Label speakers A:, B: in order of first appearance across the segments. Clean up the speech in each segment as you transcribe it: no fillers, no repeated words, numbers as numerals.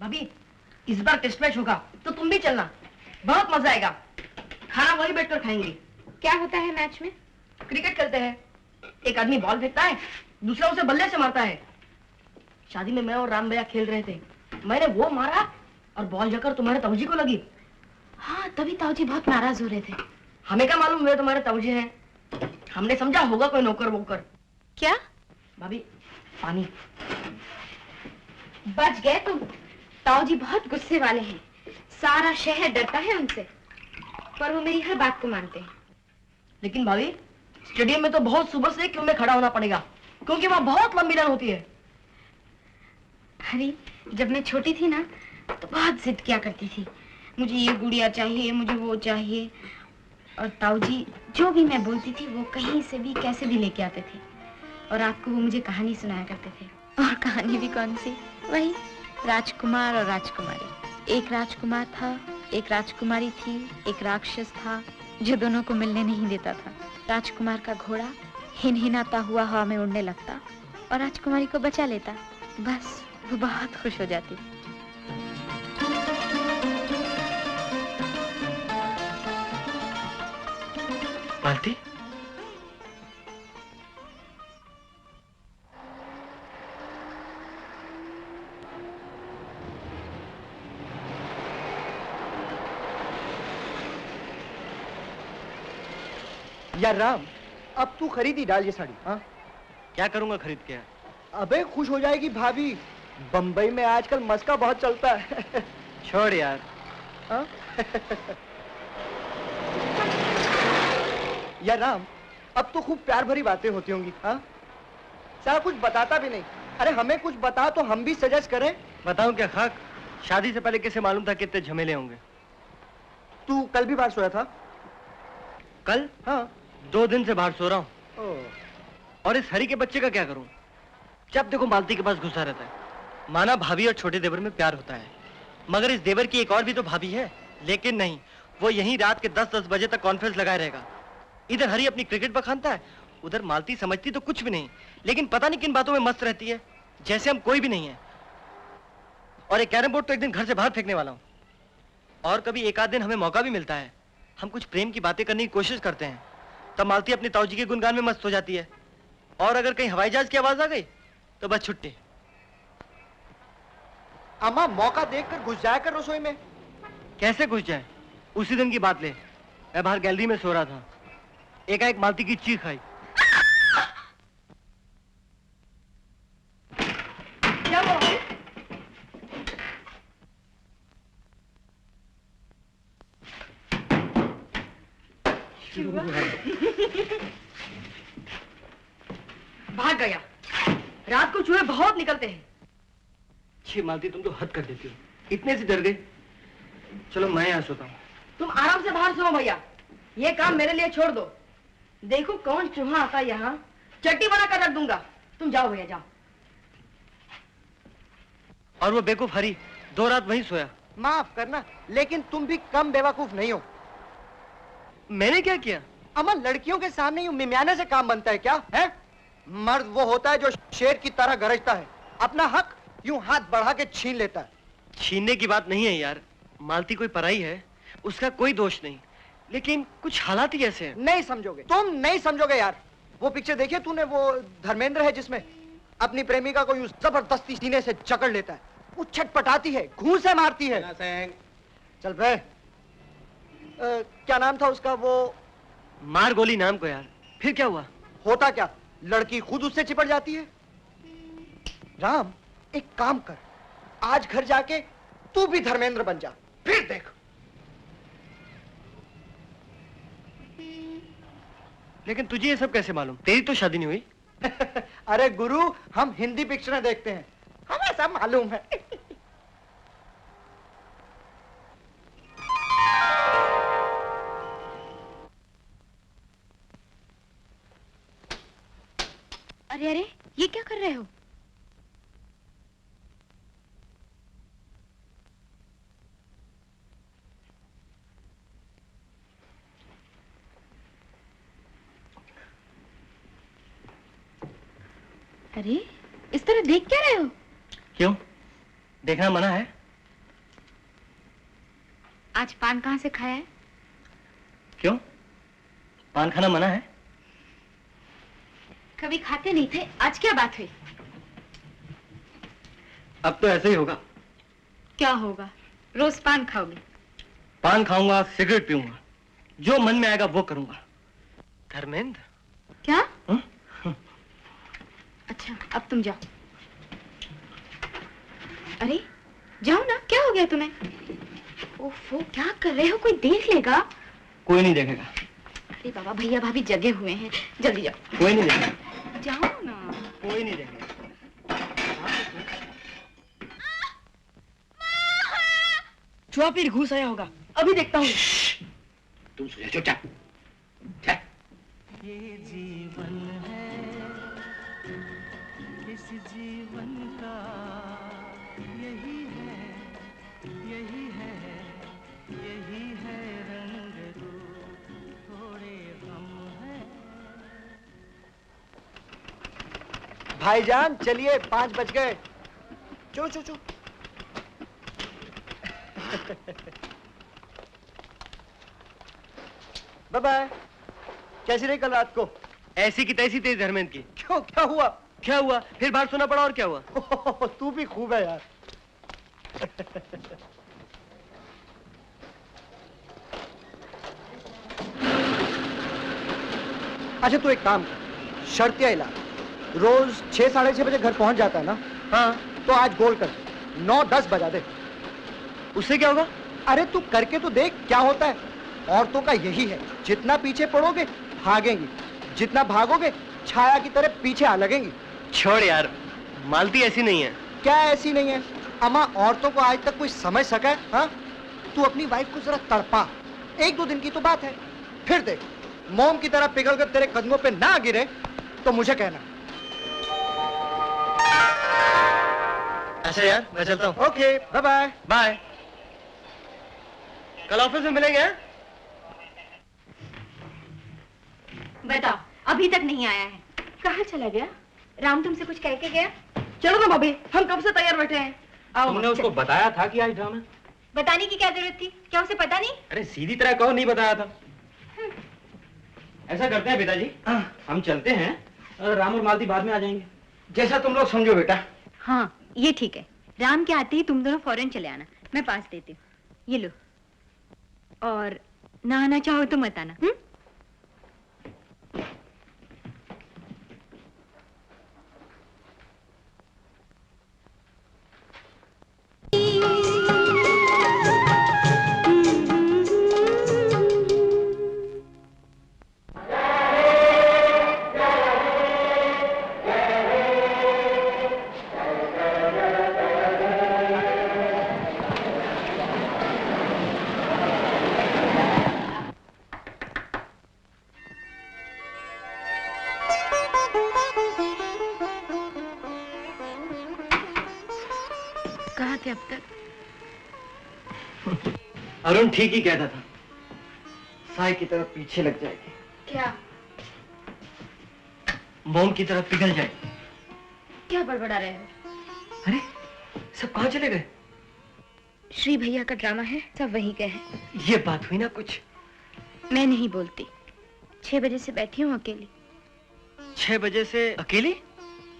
A: भाभी इस बार test match होगा तो तुम भी चलना, बहुत मजा आएगा। खाना वही बैठकर खाएंगे।
B: क्या होता है मैच में?
A: क्रिकेट खेलते हैं। एक आदमी बॉल फेंकता है, दूसरा उसे बल्ले से मारता है। शादी में मैं और राम भैया खेल रहे थे, मैंने वो मारा और बॉल जाकर तुम्हारे ताऊजी को लगी।
B: हाँ, तभी ताऊजी बहुत नाराज हो रहे थे।
A: हमें क्या मालूम वे तुम्हारे ताऊजी हैं। हमने समझा होगा कोई नौकर वोकर।
B: क्या?
A: भाभी पानी।
B: बच गए तुम। ताऊजी बहुत गुस्से वाले हैं, सारा शहर डरता है उनसे, पर वो मेरी हर बात को मानते हैं।
A: लेकिन भाभी स्टेडियम में तो बहुत सुबह से क्यों में खड़ा होना पड़ेगा, क्योंकि वहां बहुत लंबी लाइन होती है।
B: अरे जब मैं छोटी थी ना तो बहुत जिद किया करती थी, मुझे ये गुड़िया चाहिए, मुझे वो चाहिए, और ताऊजी जो भी मैं बोलती थी वो कहीं से भी कैसे भी लेके आते थे। और रात को वो मुझे कहानी सुनाया करते थे। और कहानी भी कौन सी? वही राजकुमार और राजकुमारी। एक राजकुमार था, एक राजकुमारी थी, एक राक्षस था जो दोनों को मिलने नहीं देता था। राजकुमार का घोड़ा हिनहिनाता हुआ हवा में उड़ने लगता और राजकुमारी को बचा लेता। बस वो बहुत खुश हो जाती।
C: मालती,
D: यार राम, अब तू खरीदी डाल ये साड़ी। हाँ
C: क्या करूंगा खरीद के?
D: अबे खुश हो जाएगी भाभी, बंबई में आजकल मस्का बहुत चलता है।
C: छोड़ यार।
D: हाँ? यार राम, अब तो खूब प्यार भरी बातें होती होंगी। हाँ सारा कुछ बताता भी नहीं। अरे हमें कुछ बता तो हम भी सजेस्ट करें।
C: बताऊं क्या खाक? शादी से पहले कैसे मालूम था कितने झमेले होंगे।
D: तू कल भी बाहर सोया था?
C: कल?
D: हाँ
C: 2 दिन से बाहर सो रहा हूँ। और इस हरी के बच्चे का क्या करूं? जब देखो मालती के पास घुसा रहता है। माना भाभी और छोटे देवर में प्यार होता है, मगर इस देवर की एक और भी तो भाभी है। लेकिन नहीं, वो यहीं रात के 10-10 बजे तक कॉन्फ्रेंस लगाए रहेगा। इधर हरी अपनी क्रिकेट बखानता है, उधर मालती समझती तो कुछ भी नहीं, लेकिन पता नहीं किन बातों में मस्त रहती है, जैसे हम कोई भी नहीं है। और एक कैरम बोर्ड तो एक दिन घर से बाहर फेंकने वाला हूँ। और कभी एक आध दिन हमें मौका भी मिलता है, हम कुछ प्रेम की बातें करने की कोशिश करते हैं, तब मालती अपनी ताऊजी के गुणगान में मस्त हो जाती है। और अगर कहीं हवाई जहाज की आवाज आ गई तो बस छुट्टी।
D: अम्मा मौका देखकर घुस जाया कर रसोई में।
C: कैसे घुस जाए? उसी दिन की बात ले, मैं बाहर गैलरी में सो रहा था, एकाएक मालती की चीख आई।
A: क्या हुआ? भाग गया। रात को चूहे बहुत निकलते हैं।
C: छी मालती, तुम तो हद कर देती हो, इतने से डर गए। चलो मैं यहाँ सोता हूँ।
A: तुम आराम से बाहर सो भैया, ये काम मेरे लिए छोड़ दो। देखो कौन चूहा आता है यहाँ, चट्टी बना कर रख दूंगा। तुम जाओ भैया जाओ।
C: और वो बेवकूफ हरी 2 रात वहीं सोया।
D: माफ करना, लेकिन तुम भी कम बेवकूफ नहीं हो।
C: मैंने क्या किया?
D: अम्मा लड़कियों के सामने यूं मिमियाने से काम बनता है क्या है? मर्द वो होता है जो शेर की तरह गरजता है, अपना हक यूं हाथ बढ़ा के छीन लेता है।
C: छीनने की बात नहीं है यार, मालती कोई पराई है, उसका कोई दोष नहीं, लेकिन कुछ हालात ही ऐसे हैं।
D: नहीं समझोगे, तुम नहीं समझोगे यार। वो पिक्चर देखी तूने, वो धर्मेंद्र है जिसमें अपनी प्रेमिका को यूं जबरदस्ती सीने से जकड़ लेता है, वो छटपटाती है, घूंसे मारती है। चल बे, क्या नाम था उसका? वो
C: मार गोली नाम को यार। फिर क्या हुआ?
D: होता क्या, लड़की खुद उससे चिपट जाती है। राम एक काम कर, आज घर जाके तू भी धर्मेंद्र बन जा, फिर देख।
C: लेकिन तुझे ये सब कैसे मालूम? तेरी तो शादी नहीं हुई।
D: अरे गुरु, हम हिंदी पिक्चरें देखते हैं, हमें सब मालूम है।
B: अरे अरे, ये क्या कर रहे हो? अरे इस तरह देख क्या रहे हो?
C: क्यों? देखना मना है?
B: आज पान कहाँ से खाया है?
C: क्यों? पान खाना मना है?
B: कभी खाते नहीं थे, आज क्या बात हुई?
C: अब तो ऐसे ही होगा।
B: क्या होगा? रोज पान खाओगे?
C: पान खाऊंगा, सिगरेट पीऊंगा, जो मन में आएगा वो करूंगा। धर्मेंद्र?
B: क्या?
C: हुँ?
B: अच्छा, अब तुम जाओ। अरे जाओ ना, क्या हो गया तुम्हें? ओफो, क्या कर रहे हो? कोई देख लेगा।
C: कोई नहीं देखेगा।
B: अरे बाबा, भैया भाभी जगे हुए हैं, जल्दी जाओ।
C: कोई नहीं देखेगा।
B: जाओ ना।
C: कोई नहीं देखेगा।
A: चुहा फिर घुस आया होगा, अभी देखता हूँ।
C: तुम सोचो चुपचाप। चल।
E: ये जीवन है, इस जीवन का यही है, यही है, यही है रंग रूप, थोड़े गम है।
D: भाईजान चलिए, 5 बज गए। चलो चलो चलो। Bye bye. कैसी रही कल रात को?
C: ऐसी की तैसी तेरी धर्मेंद्र की।
D: क्यों, क्या हुआ?
C: क्या हुआ? फिर बाहर सुना पड़ा और क्या हुआ?
D: तू भी खूब है यार। अच्छा तू एक काम कर, शर्तिया इलाज। रोज 6 साढ़े 6 बजे घर पहुंच जाता है ना?
C: हाँ।
D: तो आज गोल कर 9-10 बजा दे।
C: उससे क्या होगा?
D: अरे तू करके तो देख क्या होता है। औरतों का यही है, जितना पीछे पड़ोगे भागेंगी, जितना भागोगे छाया की तरह पीछे आ लगेंगी।
C: छोड़ यार, मालती ऐसी नहीं है।
D: क्या ऐसी नहीं है? अम्मा, औरतों को आज तक कोई समझ सका है? हाँ, तू अपनी वाइफ को जरा तड़पा, 1-2 दिन की तो बात है, फिर देख मोम की तरह पिघल कर तेरे कदमों पे ना गिरे तो मुझे कहना।
C: अच्छा यार, मैं चलता हूँ।
D: Okay, bye bye.
C: बाय। कल ऑफिस में मिलेंगे हैं?
B: बताओ, अभी तक नहीं आया है। कहाँ चला गया? राम तुमसे कुछ कह के गया?
A: चलो ना भाभी, हम कब से तैयार बैठे हैं। आओ।
F: तुमने उसको बताया था कि आज ड्रामा?
B: बताने की क्या जरूरत थी? क्या उसे पता नहीं?
F: अरे सीधी तरह कहो, नहीं बताया था। ऐसा करते हैं पिताजी, हम चलते हैं, राम और मालती बाद में आ जाएंगे।
D: जैसा तुम लोग समझो बेटा।
B: हाँ, ये ठीक है। राम के आते ही तुम दोनों फौरन चले आना, मैं पास देती हूँ। ये लो। और ना आना चाहो तो मत आना। कहाँ थे अब तक?
C: अरुण ठीक ही कहता था, साय की तरह पीछे लग जाएगी,
B: क्या?
C: मोम की तरह पिघल जाएगी।
B: क्या बड़बड़ा रहे हो?
C: अरे सब कहाँ चले गए?
B: श्री भैया का ड्रामा है, सब वहीं गए हैं।
C: ये बात हुई ना कुछ।
B: मैं नहीं बोलती। 6 बजे से बैठी हूँ अकेली।
C: 6 बजे से अकेली?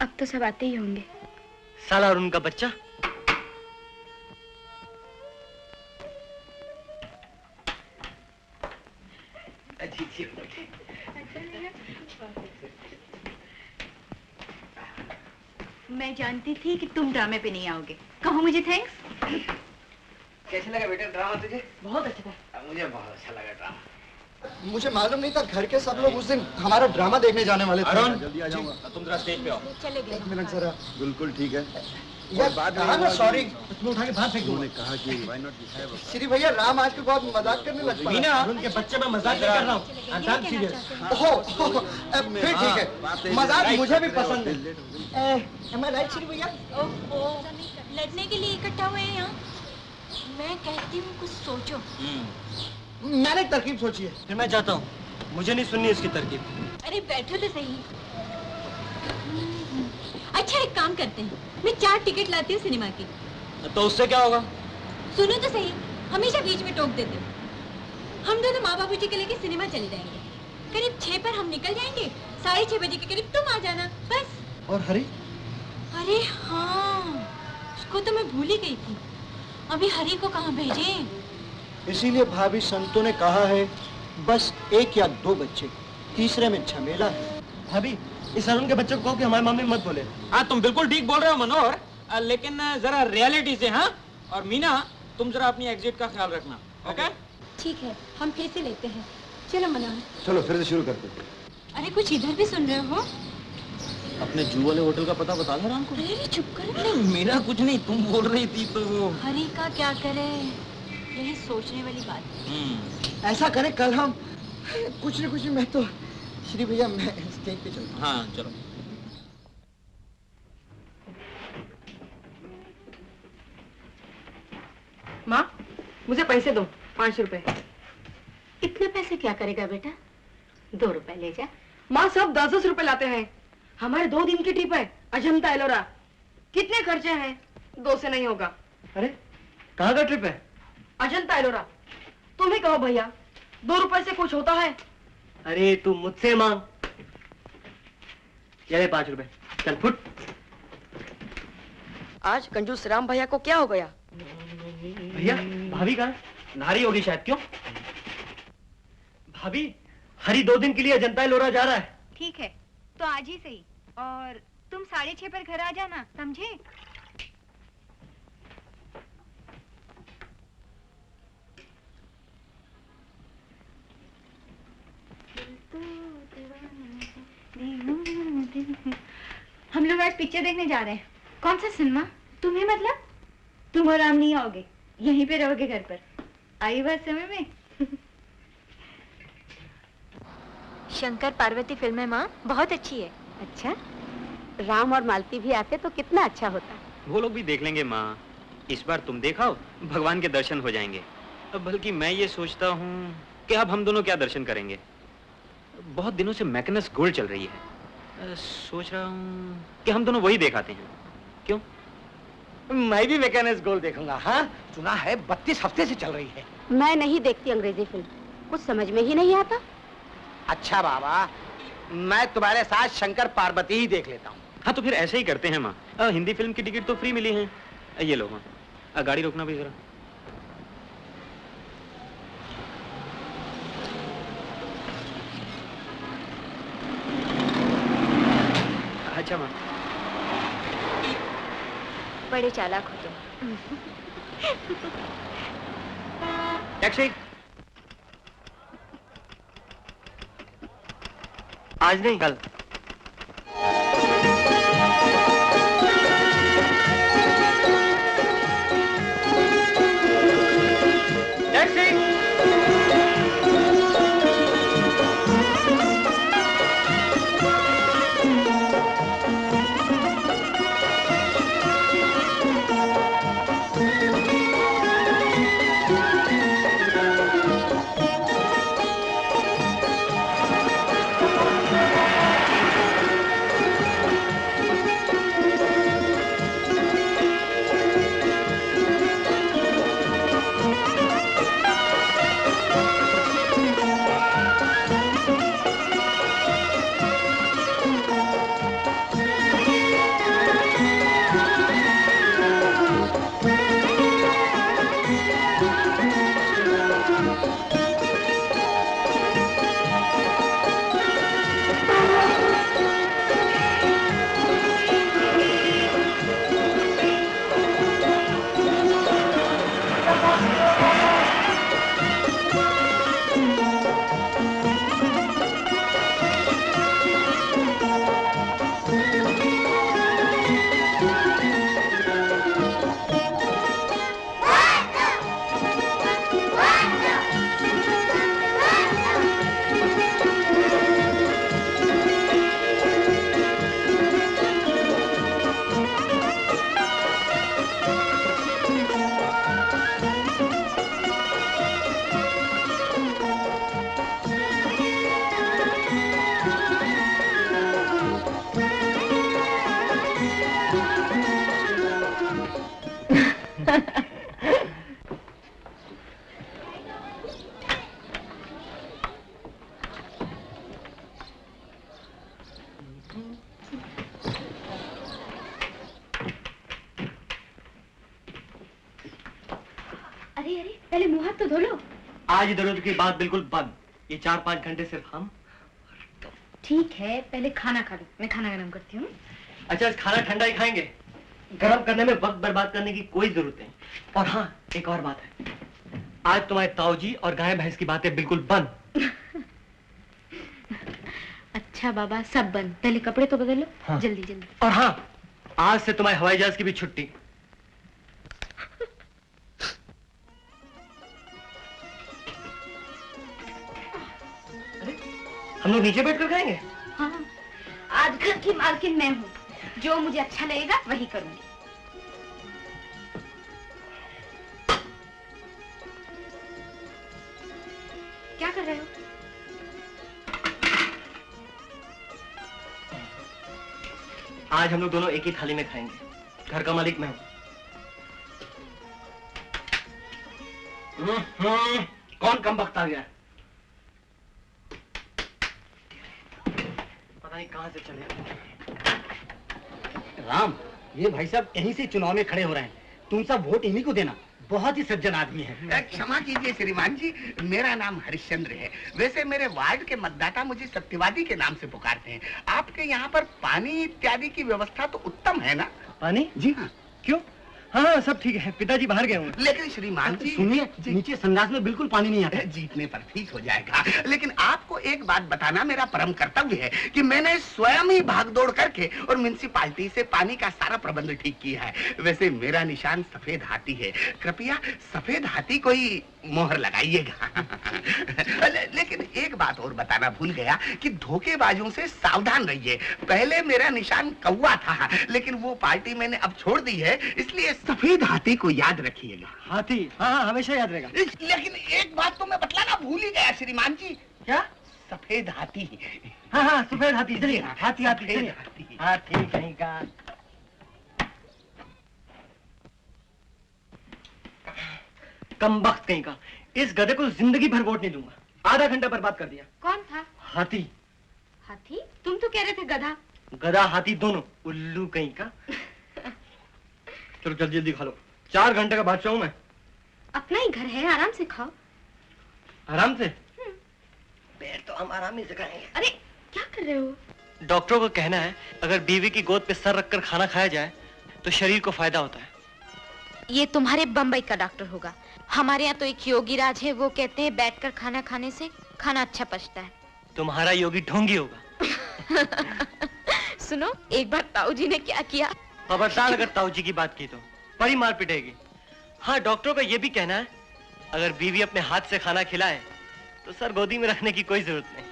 B: अब तो सब आते ही होंगे।
C: साला और उनका बच्चा।
B: मैं जानती थी कि तुम ड्रामे पे नहीं आओगे। कहो मुझे थैंक्स।
D: कैसे लगा बेटा ड्रामा तुझे?
A: बहुत अच्छा था।
D: मुझे बहुत अच्छा लगा ड्रामा। मुझे मालूम नहीं था घर के सब लोग उस दिन हमारा ड्रामा देखने जाने वाले थे।
F: जल्दी आ जाऊंगा, तुम जरा स्टेज पे आओ।
B: चले गए।
D: मिलन सर
G: बिल्कुल ठीक है।
D: यार कहा ना सॉरी।
C: तुम्हें उठा के बाहर फेंक
G: उन्होंने कहा कि व्हाई नॉट दिखाया वो।
D: श्री भैया राम आज के बहुत मजाक करने लग पड़ा।
C: मीना, उनके बच्चे में मजाक नहीं कर रहा हूँ। I'm serious।
D: ओहो, फिर ठीक है, मजाक मुझे भी पसंद है। Am I right, श्री भैया?
H: ओहो, लड़ने के लिए इकट्ठा हुए हैं यहाँ। मैं कहती हूँ कुछ सोचो।
D: मैंने एक तरकीब सोची है।
C: फिर मैं जाता हूँ, मुझे नहीं सुननी इसकी तरकीब।
H: अरे बैठो तो सही। अच्छा एक काम करते हैं, मैं 4 टिकट लाती हूँ सिनेमा की।
F: तो उससे क्या होगा?
H: सुनो तो सही, हमेशा बीच में टोक देते हो। हम दोनों माँ बाबू जी के लेके सिनेमा चले जाएंगे। करीब 6 पर हम निकल जाएंगे, 6:30 बजे के करीब तुम आ जाना, बस।
D: और हरी?
H: अरे हाँ, उसको तो मैं भूल ही गई थी। अभी हरी को कहाँ भेजें?
D: इसीलिए भाभी संतों ने कहा है बस 1 या 2 बच्चे, तीसरे में झमेला है।
C: भाभी, इस अरुण के बच्चों को कहो कि हमारे मामले में मत बोले।
F: हाँ, तुम बिल्कुल ठीक बोल रहे हो मनोहर, लेकिन जरा रियलिटी से। हाँ, और मीना, तुम जरा अपनी एग्जिट का ख्याल रखना, ओके?
H: ठीक है, हम फिर से लेते हैं। चलो मनोहर।
G: चलो फिर से शुरू करते हैं।
H: अरे कुछ इधर भी सुन रहे हो?
F: अपने जू वाले होटल का पता बता दो राम को।
H: अरे चुप करो।
F: नहीं, मेरा कुछ नहीं, तुम बोल रही थी तो वो।
H: हरी का क्या करे, यही सोचने वाली बात है।
D: ऐसा करें कल हम कुछ न कुछ, मैं तो श्री भैया मैं स्टेज पे चलता हूँ।
F: हाँ चलो।
A: माँ, मुझे पैसे दो, 5 रुपए।
B: इतने पैसे क्या करेगा बेटा? 2 रुपए ले जा।
A: माँ, सब 10-10 रुपए लाते हैं। हमारे 2 दिन की ट्रिप है, अजंता एलोरा। कितने खर्चे हैं? 2 से नहीं होगा।
C: अरे, कहाँ का ट्रिप है?
A: अजंता एलोरा। तुम ही कहो भैया, 2 रुपए से कुछ होता है?
C: अरे तू मुझसे मांग। ये ले 5 रुपए, चल फुट।
A: आज कंजूस राम भैया को क्या हो गया?
C: भैया, भाभी कहाँ? नारी होगी शायद। क्यों? भाभी, हरी 2 दिन के लिए अजंता एलोरा जा रहा है।
B: ठीक है, तो आज ही सही। और तुम 6:30 पर घर आ जाना, समझे? हम लोग आज पिक्चर देखने जा रहे हैं। कौन सा सिनेमा? तुम्हें मतलब? तुम और राम नहीं आओगे, यहीं पे रहोगे घर पर। आई बात समय में?
H: शंकर पार्वती फिल्म है माँ, बहुत अच्छी है।
B: अच्छा, राम और मालती भी आते तो कितना अच्छा होता।
F: वो लोग भी देख लेंगे माँ। इस बार तुम देखाओ, भगवान के दर्शन हो जाएंगे। अब बल्कि मैं ये सोचता हूँ कि अब हम दोनों क्या दर्शन करेंगे। बहुत दिनों से मैकनस गोल्ड चल रही है। सोच रहा हूँ कि हम दोनों वही देख आते हैं। क्यों?
D: मैं भी मैकेनिक्स गोल्ड देखूंगा। हाँ, सुना है 32 हफ्ते से चल रही है।
B: मैं नहीं देखती अंग्रेजी फिल्म, कुछ समझ में ही नहीं आता।
D: अच्छा बाबा, मैं तुम्हारे साथ शंकर पार्वती ही देख लेता हूँ।
F: हाँ, तो फिर ऐसे ही करते हैं माँ। हिंदी फिल्म की टिकट तो फ्री मिली है। ये लो माँ, गाड़ी रोकना भी जरा। अच्छा माँ।
B: बड़े चालाक हो तुम।
F: टैक्सी।
C: आज नहीं, कल।
F: टैक्सी।
B: अरे अरे पहले मुंह हाथ तो धो लो।
C: आज इधर की बात बिल्कुल बंद। ये 4-5 घंटे सिर्फ हम।
B: ठीक है, पहले खाना खा लो, मैं खाना गरम करती हूँ।
C: अच्छा, आज खाना ठंडा ही खाएंगे। गरम करने में वक्त बर्बाद करने की कोई जरूरत नहीं। और हाँ, एक और बात है, आज तुम्हारे ताऊजी और गाय भैंस की बातें बिल्कुल बंद।
B: अच्छा बाबा, सब बंद। पहले कपड़े तो बदल लो।
C: हाँ।
B: जल्दी जल्दी।
C: और हाँ, आज से तुम्हारे हवाई जहाज की भी छुट्टी। हम लोग नीचे बैठ कर खाएंगे।
B: हाँ, आज घर की मालकिन मैं हूँ, जो मुझे अच्छा लगेगा वही करूँगी। क्या कर रहे हो?
C: आज हम लोग दोनों एक ही थाली में खाएंगे। घर का मालिक मैं हूँ। कौन कम वक्त आ गया? पता नहीं कहां से चले।
I: राम, ये भाई साहब यहीं से चुनाव में खड़े हो रहे हैं। तुम सब वोट इन्हीं को देना। बहुत ही सज्जन आदमी है।
J: क्षमा कीजिए श्रीमान जी, मेरा नाम हरिश्चंद्र है। वैसे मेरे वार्ड के मतदाता मुझे सत्यवादी के नाम से पुकारते हैं। आपके यहाँ पर पानी इत्यादि की व्यवस्था तो उत्तम है ना?
C: पानी?
J: जी हाँ।
C: क्यों? हाँ, सब ठीक है। पिताजी बाहर गए होंगे।
J: लेकिन श्रीमान जी
I: सुनिए, नीचे संडास में बिल्कुल पानी नहीं आता।
J: जीतने पर ठीक हो जाएगा। लेकिन आपको एक बात बताना मेरा परम कर्तव्य है कि मैंने स्वयं ही भागदौड़ करके और म्युनिसिपालिटी से पानी का सारा प्रबंध ठीक किया है। वैसे मेरा निशान सफेद हाथी है। कृपया सफेद हाथी को ही मोहर लगाइएगा। लेकिन एक बात और बताना भूल गया कि धोखेबाजों से सावधान रहिए। पहले मेरा निशान कौवा था, लेकिन वो पार्टी मैंने अब छोड़ दी है, इसलिए सफेद हाथी को याद रखिएगा।
C: हाथी? हाँ हाँ, हमेशा याद रहेगा।
J: लेकिन एक बात तो मैं बतलाना भूल ही गया श्रीमान जी।
C: क्या?
J: सफेद हाथी।
C: हाँ हाँ, सफेद हाथी। चलिए, हाथी हाथी
J: सफेद
C: चलिए।
J: हाथी।
C: हाथी कहीं का। कम वक्त कहीं का। इस गधे को जिंदगी भर वोट नहीं दूंगा। आधा घंटा बर्बाद कर दिया।
B: कौन था?
C: हाथी।
B: हाथी? तुम तो कह रहे थे गधा।
C: गधा हाथी दोनों। उल्लू कहीं का। चलो जल्दी जल्दी खा लो। 4 घंटे का बादशाह हूं मैं।
B: अपना ही घर है, आराम से खाओ।
C: आराम से? पेट तो हम आराम ही से खाएंगे।
B: अरे क्या कर रहे हो?
C: डॉक्टरों का कहना है, अगर बीवी की गोद पे सर रखकर खाना खाया जाए तो शरीर को फायदा होता है।
B: ये तुम्हारे बम्बई का डॉक्टर होगा। हमारे यहाँ तो एक योगी राज है, वो कहते हैं बैठकर खाना खाने से खाना अच्छा पचता है।
C: तुम्हारा योगी ढोंगी होगा।
B: सुनो, एक बार ताऊजी ने क्या किया।
C: खबरदार अगर ताऊजी की बात की तो बड़ी मार पिटेगी। हाँ, डॉक्टरों का ये भी कहना है, अगर बीवी अपने हाथ से खाना खिलाए तो सर गोदी में रखने की कोई जरूरत नहीं।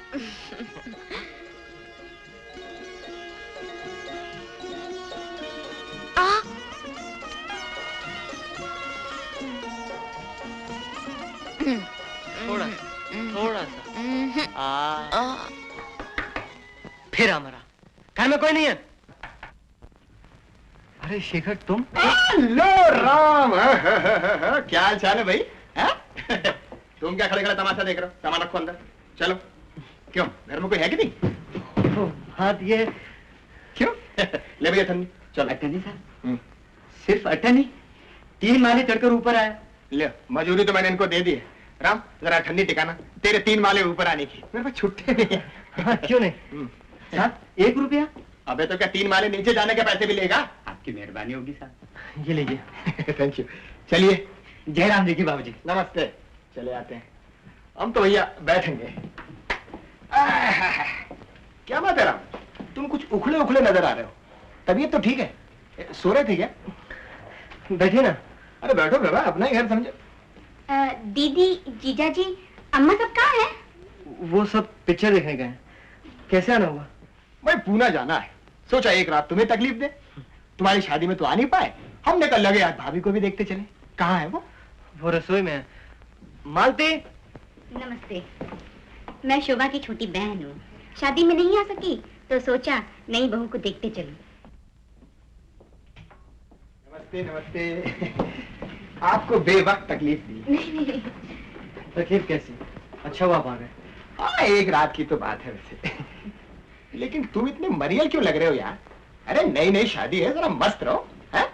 C: थोड़ा थोड़ा सा। फिर हमारा घर में कोई नहीं है। अरे शेखर, तुम?
J: लो राम। क्या हाल चाल है भाई? तुम क्या खड़े खड़े तमाशा देख रहे हो? सामान रखो अंदर। चलो। क्यों, घर में कोई है कि नहीं?
C: हाथ ये
J: क्यों? ले भैया ठंडी। चलो।
I: अटनी साहब, सिर्फ अटनी 3 माले चढ़कर ऊपर आया।
J: ले, मजूरी तो मैंने इनको दे दी है। राम, जरा ठंडी टिकाना। तेरे 3 माले ऊपर आने की। मेरे पास छुट्टे नहीं है।
C: हाँ, क्यों नहीं?
I: साहब, 1 रुपया।
J: अबे तो क्या 3 माले नीचे जाने के पैसे भी लेगा?
I: आपकी मेहरबानी होगी साहब।
C: ये लीजिए।
J: Thank you. चलिए।
I: जयराम जी की बाबूजी।
J: नमस्ते। चले आते हैं। हम तो भैया बैठेंगे। क्या बात है राम, तुम कुछ उखड़े उखड़े नजर आ रहे हो। तबीयत तो ठीक है? सो रहे थे क्या?
C: बैठिए ना।
J: अरे बैठो बाबा, अपना ही घर समझो।
B: दीदी, जीजाजी, अम्मा सब कहाँ है?
C: वो सब पिक्चर देखने गए हैं। कैसे आना हुआ?
J: भाई पूना जाना है, सोचा एक रात तुम्हें तकलीफ दे। तुम्हारी शादी में तो आ नहीं पाए, हमने कल लगे आज भाभी को भी देखते चले। कहाँ है वो?
C: वो रसोई में है। मालती।
B: नमस्ते, मैं शोभा की छोटी बहन हूँ। शादी में नहीं आ सकी तो सोचा नई बहू को देखते चलूं।
J: नमस्ते नमस्ते। आपको बेवक्त तकलीफ दी।
B: नहीं।
C: तकलीफ कैसी? अच्छा हुआ आप आ गए।
J: हाँ, एक रात की तो बात है वैसे। लेकिन तुम इतने मरियल क्यों लग रहे हो यार? अरे नई नई शादी है, जरा मस्त रहो। हैं?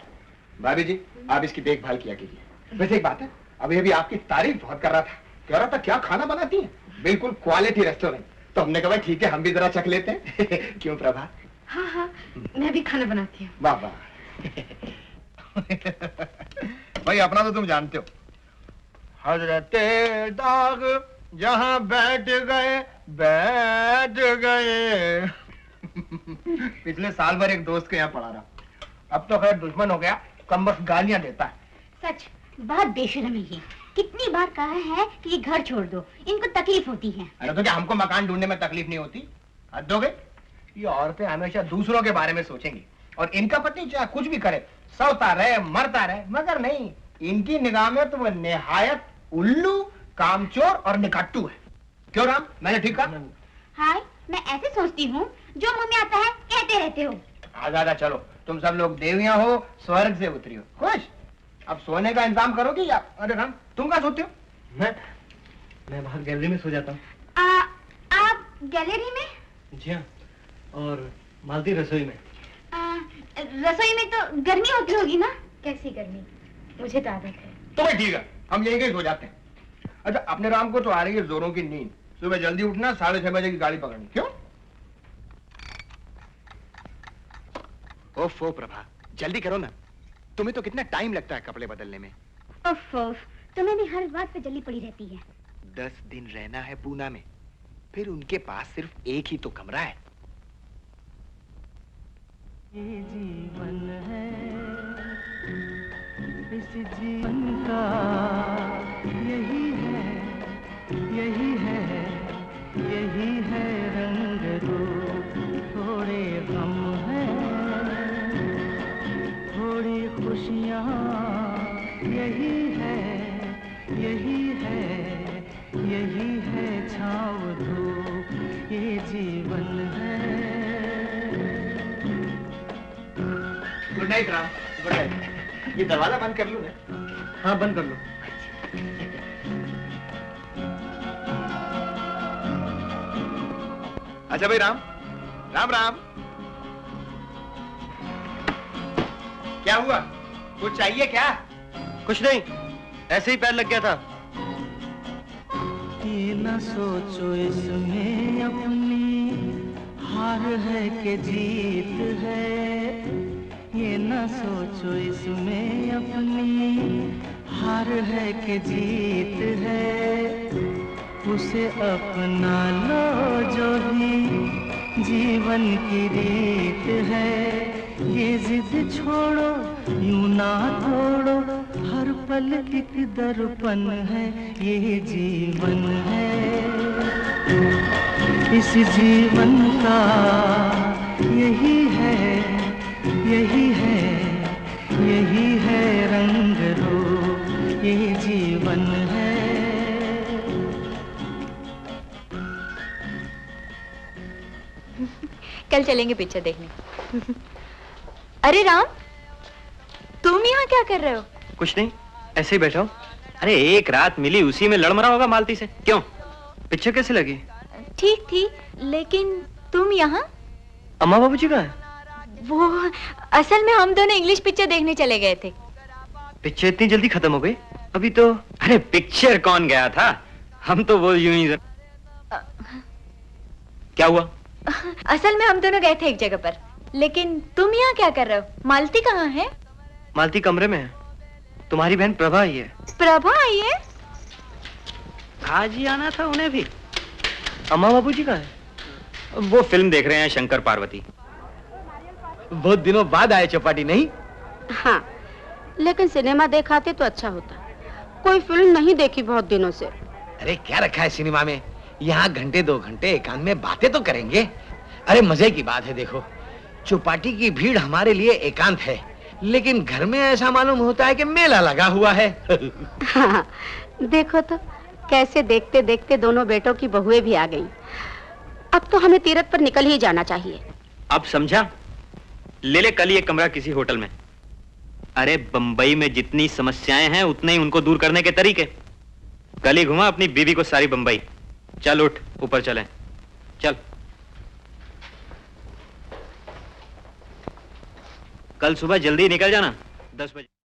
J: भाभी जी, आप इसकी देखभाल किया कीजिए। वैसे एक बात है, अभी अभी आपकी तारीफ बहुत कर रहा था, कह रहा था क्या खाना बनाती है, बिल्कुल क्वालिटी रेस्टोरेंट। तो हमने कहा भाई ठीक है, हम भी जरा चख लेते हैं। क्यों प्रभा?
B: हाँ हाँ, मैं भी खाना बनाती हूँ।
J: वाह वाह। भाई अपना तो तुम जानते हो, हजरते दाग जहां बैठ गए बैठ गए। पिछले साल भर एक दोस्त के यहाँ पढ़ा रहा, अब तो खैर दुश्मन हो गया, कम बस गालियां देता है।
B: सच, बहुत बेशर्म है ये। कितनी बार कहा है कि ये घर छोड़ दो, इनको तकलीफ होती है।
J: अरे तो क्या हमको मकान ढूंढने में तकलीफ नहीं होती? हद हो गई। ये औरतें हमेशा दूसरों के बारे में सोचेंगी, और इनका पति चाहे कुछ भी करे, सोता रहे मरता रहे, मगर नहीं, इनकी निगाह में तो वो निहायत उल्लू, कामचोर और निकट्टू है। क्यों राम, मैंने ठीक कहा?
B: हाय, मैं ऐसे सोचती हूँ, जो मुंह में आता है कहते रहते हो।
J: आजादा, चलो तुम सब लोग देवियां हो, स्वर्ग से उतरी हो। खुश? अब सोने का इंतजाम करोगी या? अरे राम, तुम कहाँ सोते हो?
C: मैं बाहर गैलरी में सो जाता हूँ।
B: आप गैलरी में?
C: जी हाँ, और मालती रसोई में।
B: रसोई में तो गर्मी होती होगी ना? कैसी गर्मी? मुझे तो आदत है।
J: तो भाई ठीक है, हम यहीं कहीं सो जाते हैं। अच्छा, अपने राम को तो आ रही है जोरों की नींद, सुबह जल्दी उठना, 6:30 बजे की गाड़ी पकड़नी। क्यों? ओफो प्रभा, जल्दी करो ना, तुम्हें तो कितना टाइम लगता है कपड़े बदलने में।
B: उफ, तुम्हें भी हर बात पे जल्दी पड़ी रहती है।
J: 10 दिन रहना है पूना में, फिर उनके पास सिर्फ एक ही तो कमरा है।
E: ये जीवन है, इस जीवन का यही है, यही है, यही है रंग रूप। थोड़े गम हैं, थोड़ी खुशियाँ, यही है, यही है, यही है छाँव धूप। ये जीवन है।
J: Good night Ram. Good night. ये दरवाजा बंद कर लूं ना?
C: हाँ, बंद कर लो।
J: अच्छा भाई राम, राम राम। क्या हुआ, कुछ चाहिए क्या?
C: कुछ नहीं, ऐसे ही पैर लग गया था।
E: ये न सोचो इसमें अपनी हार है कि जीत है, ये न सोचो इसमें अपनी हार है कि जीत है। उसे अपना लो जो भी जीवन की रीत है। ये जिद छोड़ो, यूं ना तोड़ो, हर पल एक दर्पण है। ये जीवन है, इस जीवन का यही है, यही है, यही है रंग रूप। ये जीवन है।
H: कल चलेंगे पिक्चर देखने। अरे राम, तुम यहाँ क्या कर रहे हो?
C: कुछ नहीं, ऐसे ही बैठा हूँ। अरे एक रात मिली, उसी में लड़ मरा होगा मालती से। क्यों, पिक्चर कैसी लगी?
H: ठीक थी, लेकिन तुम यहाँ?
C: अम्मा बाबूजी कहाँ है?
H: वो असल में हम दोनों इंग्लिश पिक्चर देखने चले गए थे।
C: पिक्चर इतनी जल्दी खत्म हो गई? अभी तो।
F: अरे पिक्चर कौन गया था, हम तो वो यूं ही। क्या हुआ?
H: असल में हम दोनों गए थे एक जगह पर, लेकिन तुम यहाँ क्या कर रहे हो? मालती कहाँ है?
C: मालती कमरे में है। तुम्हारी बहन प्रभा आई है।
H: प्रभा आई है?
F: आज ही आना था उन्हें भी।
C: अम्मा बाबूजी कहाँ है?
F: वो फिल्म देख रहे हैं, शंकर पार्वती।
C: बहुत दिनों बाद आए चौपाटी, नहीं?
K: हाँ, लेकिन सिनेमा देखाते तो अच्छा होता। कोई फिल्म नहीं देखी बहुत दिनों से।
J: अरे क्या रखा है सिनेमा में, यहाँ घंटे 2 घंटे एकांत में बातें तो करेंगे। अरे मजे की बात है, देखो चौपाटी की भीड़ हमारे लिए एकांत है, लेकिन घर में ऐसा मालूम होता है कि मेला लगा हुआ है।
K: हाँ, देखो तो कैसे देखते देखते दोनों बेटों की बहुएं भी आ गईं। अब तो हमें तीरथ पर निकल ही जाना चाहिए।
F: अब समझा? ले ले कल ही एक कमरा किसी होटल में। अरे बंबई में जितनी समस्याएं हैं उतने ही उनको दूर करने के तरीके। कल ही घुमा अपनी बीवी को सारी बंबई। चल उठ, ऊपर चलें। चल। कल सुबह जल्दी निकल जाना, 10 बजे।